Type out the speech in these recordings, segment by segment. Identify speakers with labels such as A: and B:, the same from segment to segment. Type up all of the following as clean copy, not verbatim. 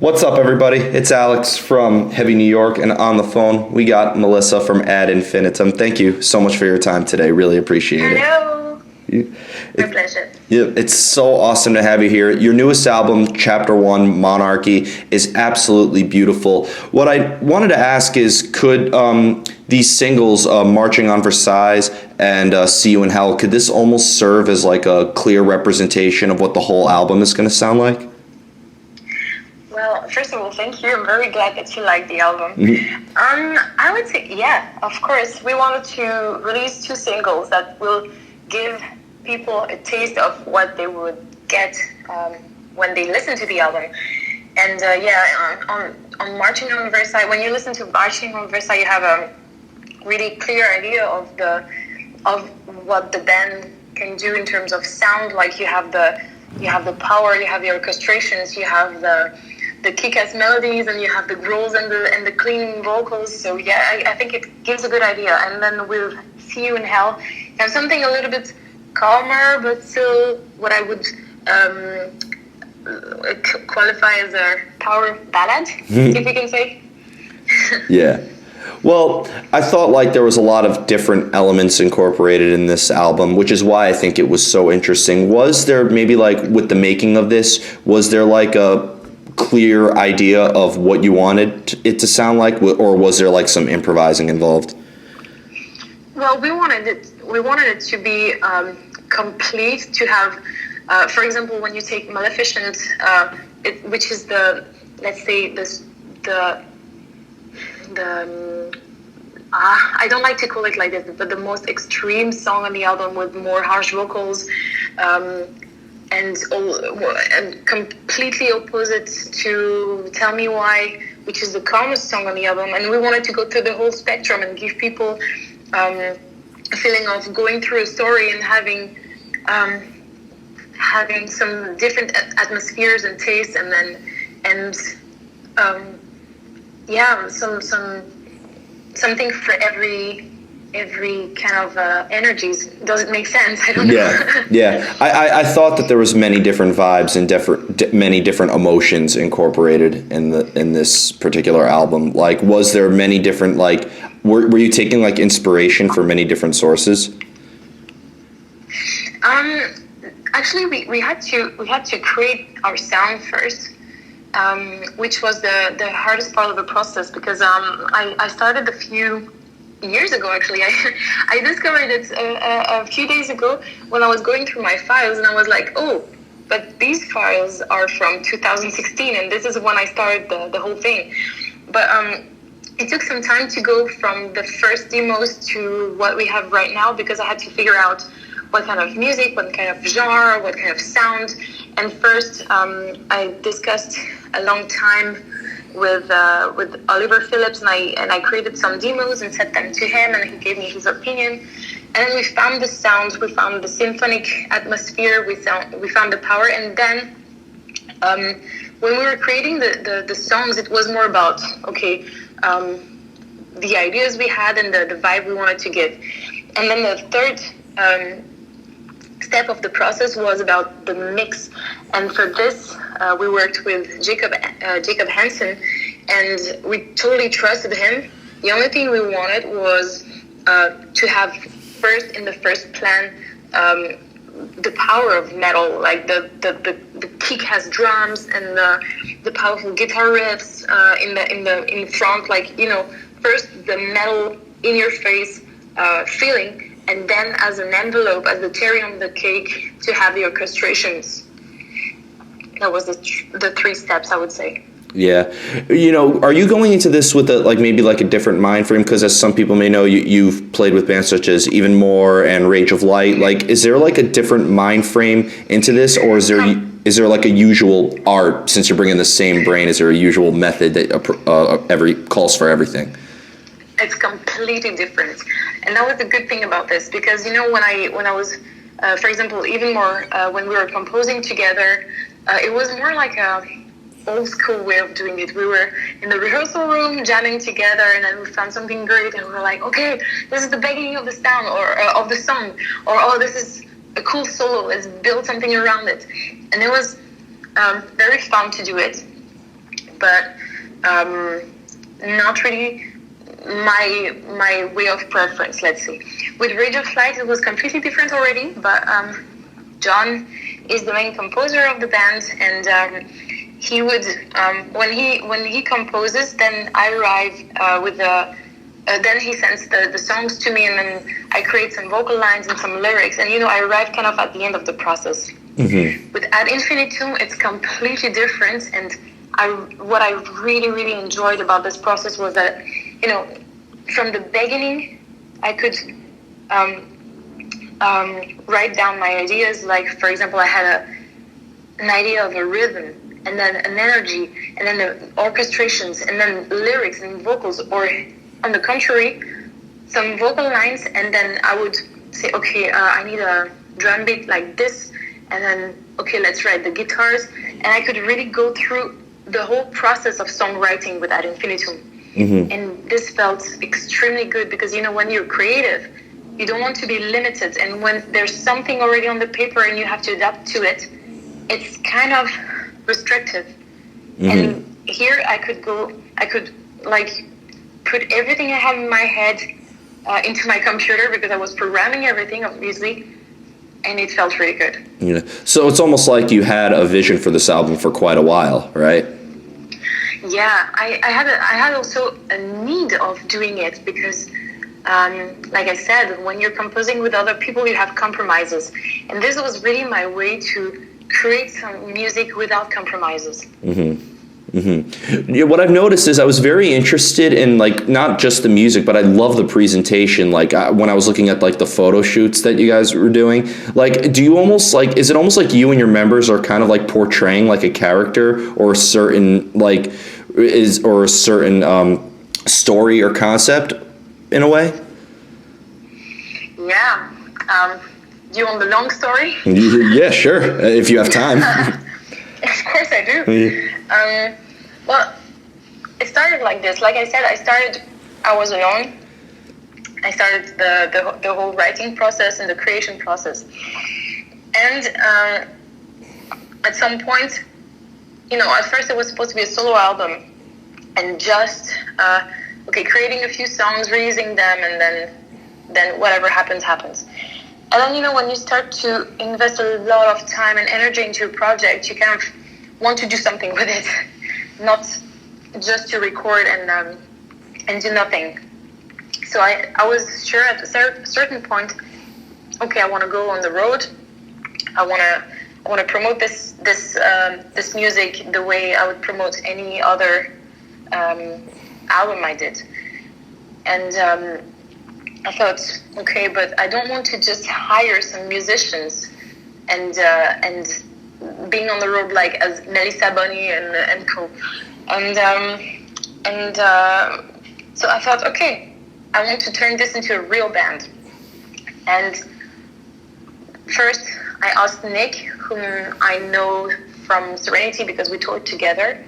A: What's up, everybody? It's Alex from Heavy New York, and on the phone, we got Melissa from Ad Infinitum. Thank you so much for your time today. Really appreciate it.
B: Hello. My pleasure.
A: Yeah, it's so awesome to have you here. Your newest album, Chapter 1, Monarchy, is absolutely beautiful. What I wanted to ask is, could these singles, Marching on Versailles and See You in Hell, could this almost serve as like a clear representation of what the whole album is going to sound like?
B: Well, first of all, thank you. I'm very glad that you like the album. I would say, yeah, of course. We wanted to release two singles that will give people a taste of what they would get when they listen to the album. And on Marching on Versailles, when you listen to Marching on Versailles, you have a really clear idea of what the band can do in terms of sound. Like you have the power, you have the orchestrations, you have the kick-ass melodies, and you have the growls and the clean vocals. So yeah, I think it gives a good idea. And then with See You in Hell, you have something a little bit calmer, but still what I would qualify as a power ballad, if we can say.
A: Yeah. Well, I thought like there was a lot of different elements incorporated in this album, which is why I think it was so interesting. Was there maybe like with the making of this, was there like a clear idea of what you wanted it to sound like, or was there like some improvising involved?
B: Well, we wanted it to be complete, to have, for example, when you take Maleficent, which is I don't like to call it like this, but the most extreme song on the album with more harsh vocals, and completely opposite to Tell Me Why, which is the calmest song on the album. And we wanted to go through the whole spectrum and give people a feeling of going through a story and having some different atmospheres and tastes, something for every kind of energies. Does it make sense? I don't know.
A: Yeah. I thought that there was many different vibes and many different emotions incorporated in this particular album. Like, was there many different were you taking like inspiration from many different sources?
B: Actually, we had to create our sound first. Which was the hardest part of the process, because I started a few years ago. Actually, I discovered it a few days ago when I was going through my files, and I was like, oh, but these files are from 2016, and this is when I started the whole thing. But it took some time to go from the first demos to what we have right now, because I had to figure out what kind of music, what kind of genre, what kind of sound. And first, I discussed a long time with Oliver Phillips, and I created some demos and sent them to him, and he gave me his opinion. And then we found the sounds, we found the symphonic atmosphere, we found the power. And then when we were creating the songs, it was more about the ideas we had and the vibe we wanted to give. And then the third step of the process was about the mix, and for this we worked with Jacob Hansen, and we totally trusted him. The only thing we wanted was to have in the first plan the power of metal, like the kick-ass drums and the powerful guitar riffs in front, first the metal in your face feeling. And then as an envelope, as the cherry on the cake, to have the orchestrations. That was the three steps, I would say.
A: Yeah. Are you going into this with maybe a different mind frame? Because as some people may know, you've played with bands such as Even More and Rage of Light. Is there a different mind frame into this, or is there a usual art, since you're bringing the same brain, is there a usual method that calls for everything?
B: It's completely different, and that was the good thing about this, because when I was, for example, Even More, when we were composing together, it was more like a old school way of doing it. We were in the rehearsal room jamming together, and then we found something great, and we were like, okay, this is the beginning of the sound or of the song, or oh, this is a cool solo. Let's build something around it, and it was very fun to do it. but not really my way of preference, let's say. With Rage of Light, it was completely different already, but John is the main composer of the band, and he would when he composes, then I arrive with the then he sends the songs to me, and then I create some vocal lines and some lyrics, and I arrive kind of at the end of the process.
A: Mm-hmm.
B: With Ad Infinitum, it's completely different, and what I really, really enjoyed about this process was that, from the beginning, I could write down my ideas. Like, for example, I had an idea of a rhythm, and then an energy, and then the orchestrations, and then lyrics and vocals, or on the contrary, some vocal lines, and then I would say, okay, I need a drum beat like this, and then, okay, let's write the guitars, and I could really go through the whole process of songwriting with Ad Infinitum.
A: Mm-hmm.
B: And this felt extremely good because, when you're creative, you don't want to be limited. And when there's something already on the paper and you have to adapt to it, it's kind of restrictive. Mm-hmm. And here I could like put everything I have in my head into my computer because I was programming everything, obviously. And it felt really good.
A: Yeah. So it's almost like you had a vision for this album for quite a while, right?
B: Yeah, I had also a need of doing it because, like I said, when you're composing with other people, you have compromises. And this was really my way to create some music without compromises.
A: Mm-hmm. Mm-hmm. Yeah, what I've noticed is I was very interested in, like, not just the music, but I love the presentation. Like, when I was looking at, like, the photo shoots that you guys were doing, like, do you almost, like, is it almost like you and your members are kind of like portraying like a character or a certain, like, or a certain story or concept in a way?
B: Yeah. Do you want the long story?
A: Yeah, sure. If you have time.
B: Of course I do. Well, it started like this. Like I said, I was alone. I started the whole writing process and the creation process. And at some point, at first it was supposed to be a solo album and just, creating a few songs, releasing them, and then whatever happens. And then, when you start to invest a lot of time and energy into a project, you kind of want to do something with it, not just to record and do nothing. So I was sure at a certain point, okay, I want to go on the road. I want to promote this music the way I would promote any other album I did. And I thought, okay, but I don't want to just hire some musicians and being on the road like as Melissa Bonny and co. And so I thought, okay, I want to turn this into a real band. And first, I asked Nick, whom I know from Serenity because we toured together.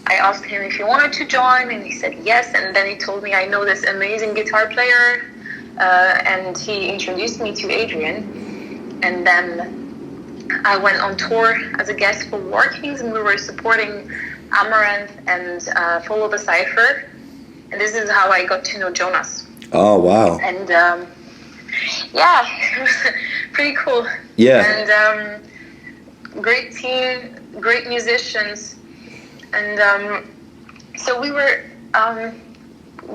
B: I asked him if he wanted to join, and he said yes. And then he told me I know this amazing guitar player. And he introduced me to Adrian, and then I went on tour as a guest for War Kings, and we were supporting Amaranth and Follow the Cypher, and this is how I got to know Jonas.
A: Oh, wow.
B: And yeah, it was pretty cool.
A: Yeah.
B: And great team, great musicians, and so we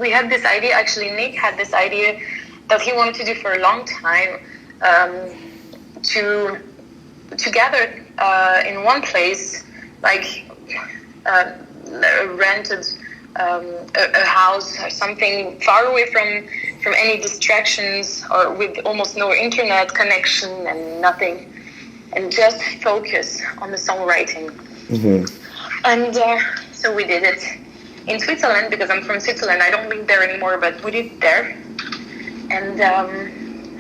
B: had this idea, actually Nick had this idea that he wanted to do for a long time, to gather in one place, like rented a house or something far away from any distractions, or with almost no internet connection and nothing, and just focus on the songwriting. Mm-hmm. And so we did it in Switzerland, because I'm from Switzerland. I don't live there anymore, but we did it there. And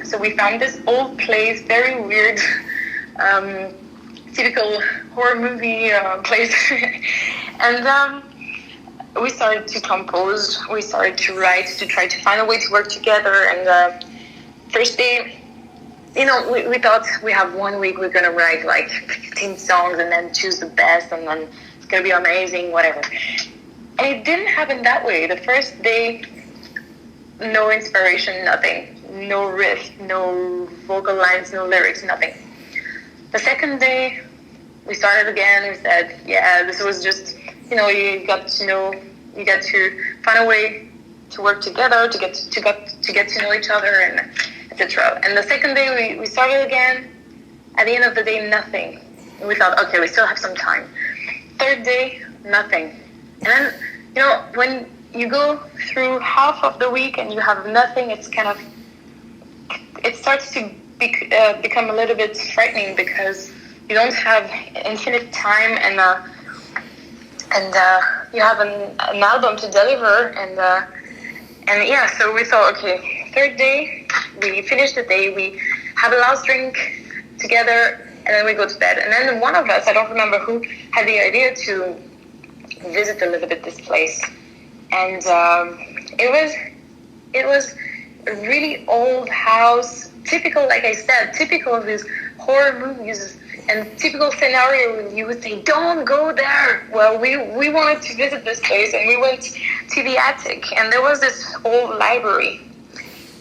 B: so we found this old place, very weird, typical horror movie place. And we started to compose, we started to write, to try to find a way to work together. And first day, we thought we have 1 week, we're going to write like 15 songs and then choose the best and then it's gonna be amazing, whatever. And it didn't happen that way. The first day, no inspiration, nothing. No riff, no vocal lines, no lyrics, nothing. The second day, we started again. We said, yeah, this was just, you got to find a way to work together, to get to know each other, and etc. And the second day, we started again. At the end of the day, nothing. And we thought, okay, we still have some time. Third day, nothing. And then, when you go through half of the week and you have nothing, it starts to become a little bit frightening, because you don't have infinite time, and you have an album to deliver, and yeah. So we thought, okay, third day, we finish the day, we have a last drink together, and then we go to bed. And then one of us, I don't remember who, had the idea to visit a little bit this place, and it was a really old house, typical, like I said, typical of these horror movies, and typical scenario when you would say, don't go there. Well, we wanted to visit this place, and we went to the attic, and there was this old library,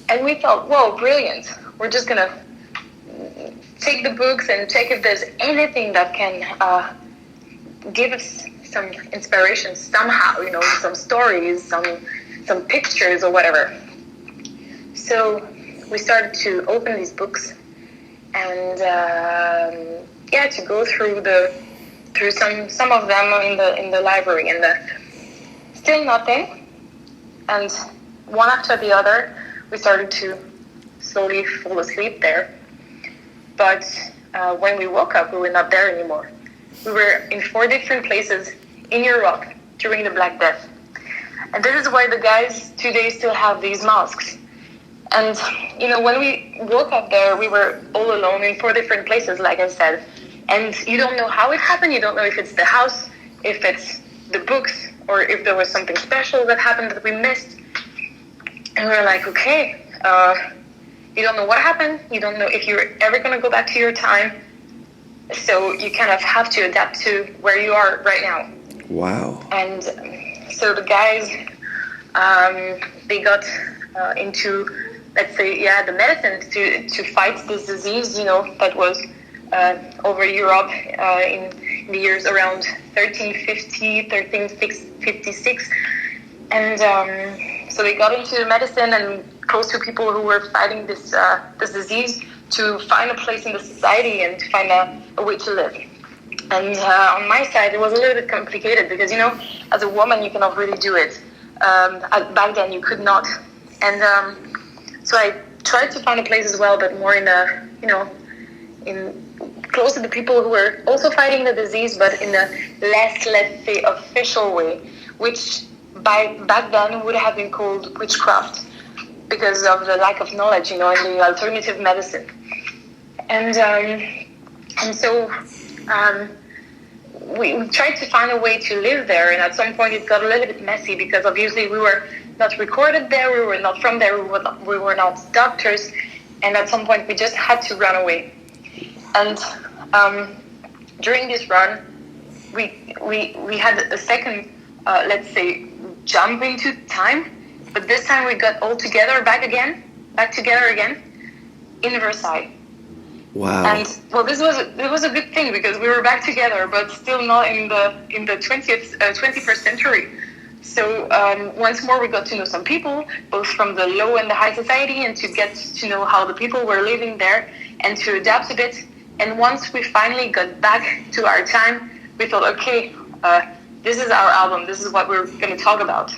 B: and we thought, whoa, brilliant, we're just gonna take the books and check if there's anything that can give us some inspiration somehow, some stories, some pictures or whatever. So we started to open these books, and to go through some of them in the library, and still nothing. And one after the other, we started to slowly fall asleep there. But when we woke up, we were not there anymore. We were in 4 different places in Europe during the Black Death. And this is why the guys today still have these masks. And, when we woke up there, we were all alone in 4 different places, like I said. And you don't know how it happened. You don't know if it's the house, if it's the books, or if there was something special that happened that we missed. And we were like, okay, you don't know what happened. You don't know if you're ever going to go back to your time. So you kind of have to adapt to where you are right now.
A: Wow.
B: And so the guys, they got into, let's say, the medicines to fight this disease, that was over Europe in the years around 1350, 1356. And so they got into medicine and close to people who were fighting this disease, to find a place in the society and to find a way to live. And on my side, it was a little bit complicated, because, as a woman, you cannot really do it. Back then, you could not. And so I tried to find a place as well, but more in close to the people who were also fighting the disease, but in a less, let's say, official way, which back then would have been called witchcraft, because of the lack of knowledge, in the alternative medicine. And so we tried to find a way to live there, and at some point it got a little bit messy, because obviously we were not recorded there, we were not from there, we were not doctors, and at some point we just had to run away. And during this run, we had a second, let's say, jump into time, but this time we got all together back together again in Versailles.
A: Wow.
B: And it was a good thing, because we were back together, but still not in the 21st century. So once more, we got to know some people, both from the low and the high society, and to get to know how the people were living there, and to adapt a bit. And once we finally got back to our time, we thought, okay, this is our album. This is what we're going to talk about.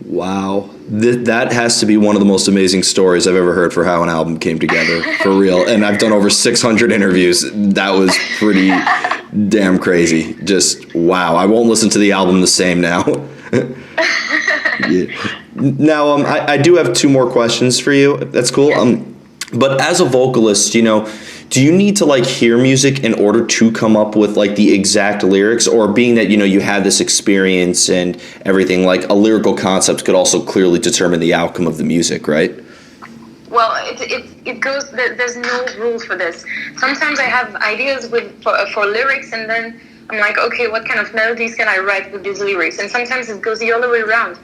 A: Wow. That has to be one of the most amazing stories I've ever heard for how an album came together, for real. And I've done over 600 interviews. That was pretty damn crazy. Just, wow. I won't listen to the album the same now. Yeah. Now, I do have 2 more questions for you, if that's cool. But as a vocalist, do you need to hear music in order to come up with the exact lyrics, or being that you had this experience and everything, a lyrical concept could also clearly determine the outcome of the music, right?
B: Well, it goes. There's no rules for this. Sometimes I have ideas for lyrics, and then I'm like, okay, what kind of melodies can I write with these lyrics? And sometimes it goes the other way around.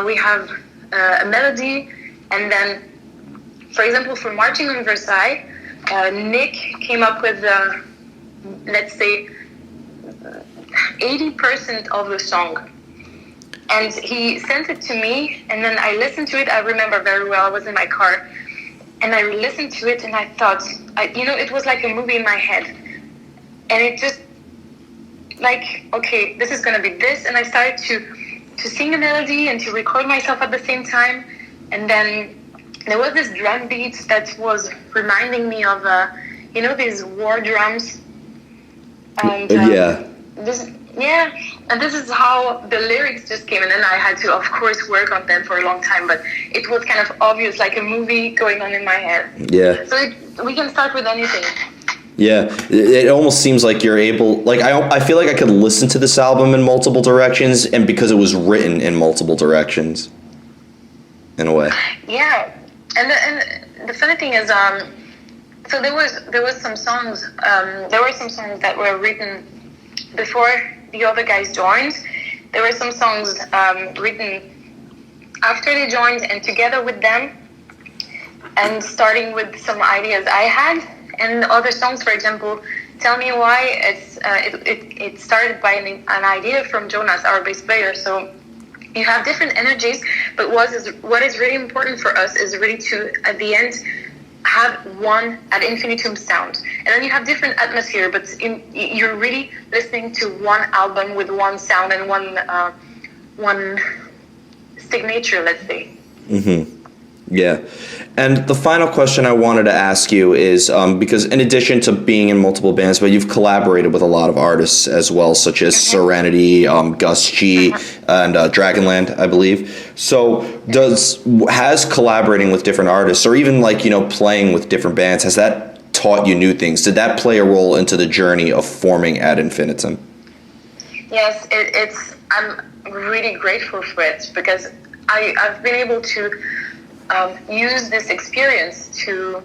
B: We have a melody, and then, for example, for Marching on Versailles, Nick came up with, let's say, 80% of the song. And he sent it to me, and then I listened to it. I remember very well, I was in my car, and I listened to it, and I thought, it was like a movie in my head. And it just, like, okay, this is going to be this. And I started to sing a melody and to record myself at the same time. And then there was this drum beat that was reminding me of, these war drums. And and this is how the lyrics just came in, and I had to, of course, work on them for a long time, but it was kind of obvious, like a movie going on in my head.
A: Yeah.
B: So we can start with anything.
A: Yeah, it almost seems like you're able, like, I feel like I could listen to this album in multiple directions, and because it was written in multiple directions, in a way.
B: Yeah, and the funny thing is, so there was some songs, there were some songs that were written before the other guys joined. There were some songs written after they joined and together with them, and starting with some ideas I had. And other songs, for example, Tell Me Why, it started by an idea from Jonas, our bass player. So you have different energies, but what is really important for us is really to, at the end, have one Ad Infinitum sound. And then you have different atmosphere, but you're really listening to one album with one sound and one signature, let's say.
A: Mm-hmm. Yeah. And the final question I wanted to ask you is, because in addition to being in multiple bands, but you've collaborated with a lot of artists as well, such as Serenity, Gus G, and Dragonland, I believe. So has collaborating with different artists, or even playing with different bands, has that taught you new things? Did that play a role into the journey of forming Ad Infinitum?
B: Yes, I'm really grateful for it, because I've been able to use this experience to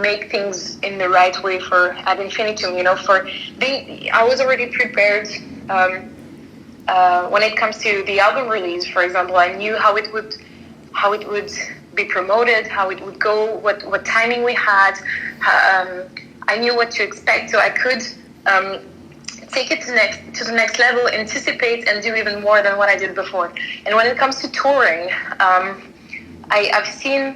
B: make things in the right way for Ad Infinitum. I was already prepared when it comes to the album release. For example, I knew how it would be promoted, how it would go, what timing we had. I knew what to expect, so I could take it to the next level, anticipate, and do even more than what I did before. And when it comes to touring, I've seen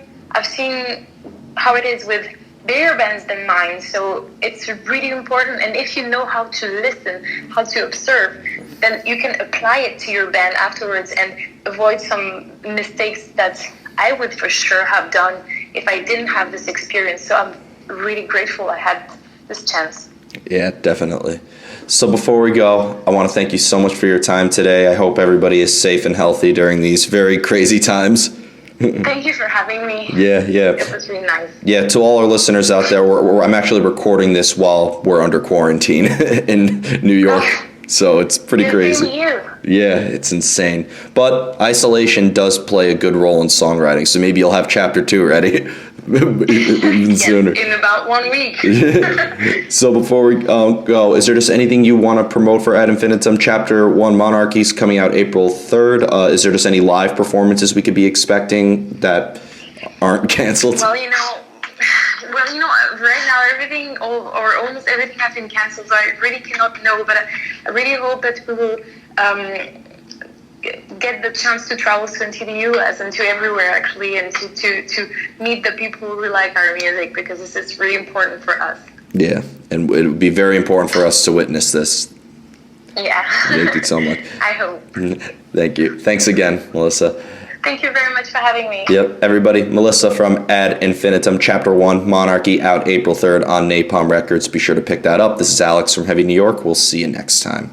B: how it is with bigger bands than mine. So it's really important. And if you know how to listen, how to observe, then you can apply it to your band afterwards and avoid some mistakes that I would for sure have done if I didn't have this experience. So I'm really grateful I had this chance.
A: Yeah, definitely. So before we go, I want to thank you so much for your time today. I hope everybody is safe and healthy during these very crazy times.
B: Thank you for having me.
A: Yeah.
B: It was really nice.
A: Yeah, to all our listeners out there, I'm actually recording this while we're under quarantine in New York. So it's pretty crazy. Yeah, it's insane. But isolation does play a good role in songwriting. So maybe you'll have chapter 2 ready. Even sooner.
B: In about 1 week.
A: So before we go, is there just anything you want to promote for Ad Infinitum? Chapter 1 Monarchy is coming out April 3rd. Is there just any live performances we could be expecting that aren't canceled?
B: Well, right now everything or almost everything has been canceled, so I really cannot know, but I really hope that we will get the chance to travel to the US and to everywhere, actually, and to meet the people who like our music, because this is really important for us. Yeah, and it would be very important for us to witness this. Yeah. Thank you so much. I hope. Thank you. Thanks again, Melissa. Thank you very much for having me. Yep, everybody. Melissa from Ad Infinitum, Chapter 1, Monarchy, out April 3rd on Napalm Records. Be sure to pick that up. This is Alex from Heavy New York. We'll see you next time.